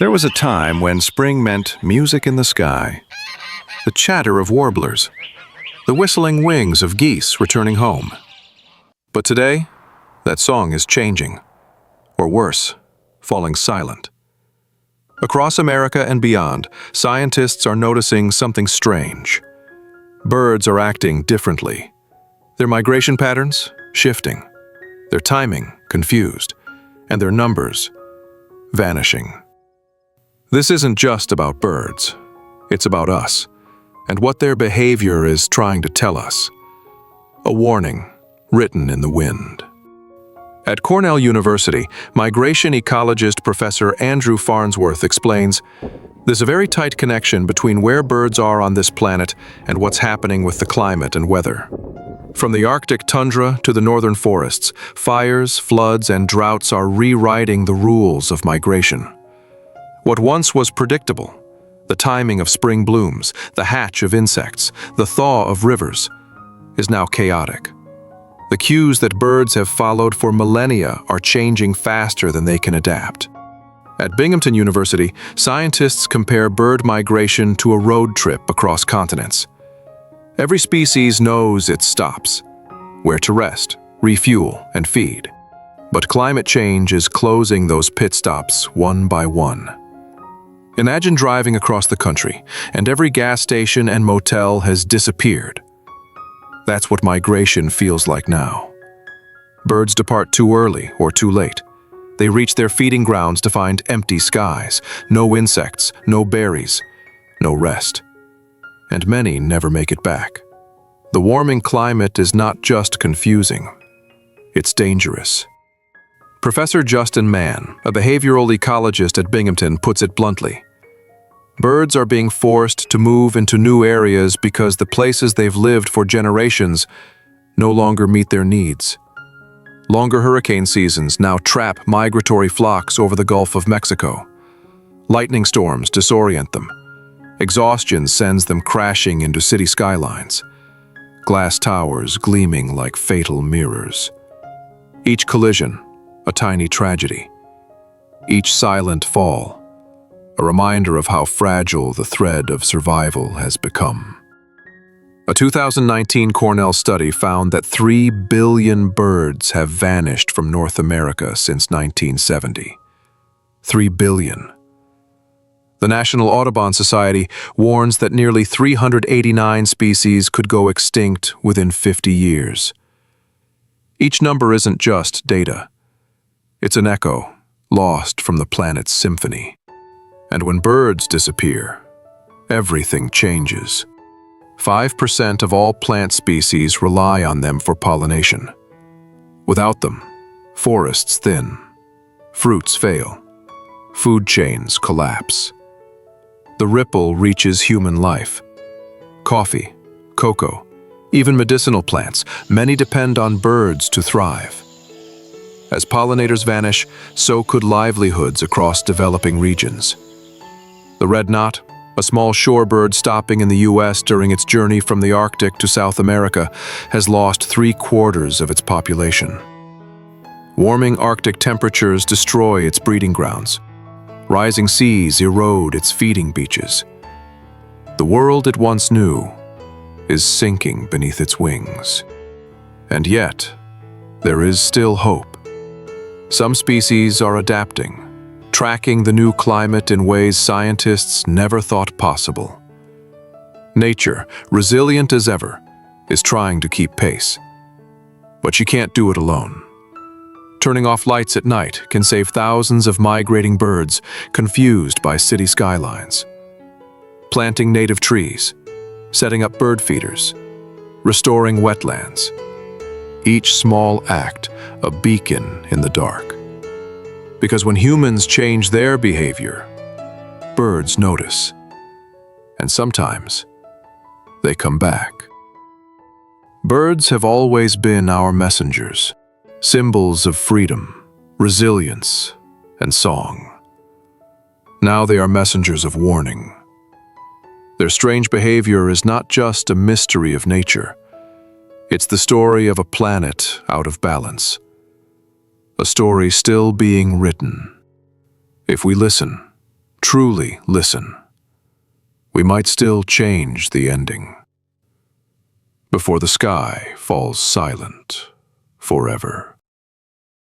There was a time when spring meant music in the sky, the chatter of warblers, the whistling wings of geese returning home. But today, that song is changing, or worse, falling silent. Across America and beyond, scientists are noticing something strange. Birds are acting differently. Their migration patterns shifting, their timing confused, and their numbers vanishing. This isn't just about birds. It's about us, and what their behavior is trying to tell us. A warning written in the wind. At Cornell University, migration ecologist Professor Andrew Farnsworth explains, there's a very tight connection between where birds are on this planet and what's happening with the climate and weather. From the Arctic tundra to the northern forests, fires, floods, and droughts are rewriting the rules of migration. What once was predictable, the timing of spring blooms, the hatch of insects, the thaw of rivers, is now chaotic. The cues that birds have followed for millennia are changing faster than they can adapt. At Binghamton University, scientists compare bird migration to a road trip across continents. Every species knows its stops, where to rest, refuel, and feed. But climate change is closing those pit stops one by one. Imagine driving across the country, and every gas station and motel has disappeared. That's what migration feels like now. Birds depart too early or too late. They reach their feeding grounds to find empty skies, no insects, no berries, no rest. And many never make it back. The warming climate is not just confusing, it's dangerous. Professor Justin Mann, a behavioral ecologist at Binghamton, puts it bluntly. Birds are being forced to move into new areas because the places they've lived for generations no longer meet their needs. Longer hurricane seasons now trap migratory flocks over the Gulf of Mexico. Lightning storms disorient them. Exhaustion sends them crashing into city skylines. Glass towers gleaming like fatal mirrors. Each collision, a tiny tragedy. Each silent fall, a reminder of how fragile the thread of survival has become. A 2019 Cornell study found that 3 billion birds have vanished from North America since 1970. 3 billion. The National Audubon Society warns that nearly 389 species could go extinct within 50 years. Each number isn't just data. It's an echo, lost from the planet's symphony. And when birds disappear, everything changes. 5% of all plant species rely on them for pollination. Without them, forests thin, fruits fail, food chains collapse. The ripple reaches human life. Coffee, cocoa, even medicinal plants, many depend on birds to thrive. As pollinators vanish, so could livelihoods across developing regions. The red knot, a small shorebird stopping in the U.S. during its journey from the Arctic to South America, has lost 3/4 of its population. Warming Arctic temperatures destroy its breeding grounds. Rising seas erode its feeding beaches. The world it once knew is sinking beneath its wings. And yet, there is still hope. Some species are adapting, tracking the new climate in ways scientists never thought possible. Nature, resilient as ever, is trying to keep pace. But she can't do it alone. Turning off lights at night can save thousands of migrating birds confused by city skylines. Planting native trees, setting up bird feeders, restoring wetlands. Each small act a beacon in the dark. Because when humans change their behavior, birds notice. And sometimes, they come back. Birds have always been our messengers, symbols of freedom, resilience, and song. Now they are messengers of warning. Their strange behavior is not just a mystery of nature. It's the story of a planet out of balance. A story still being written. If we listen, truly listen, we might still change the ending before the sky falls silent forever.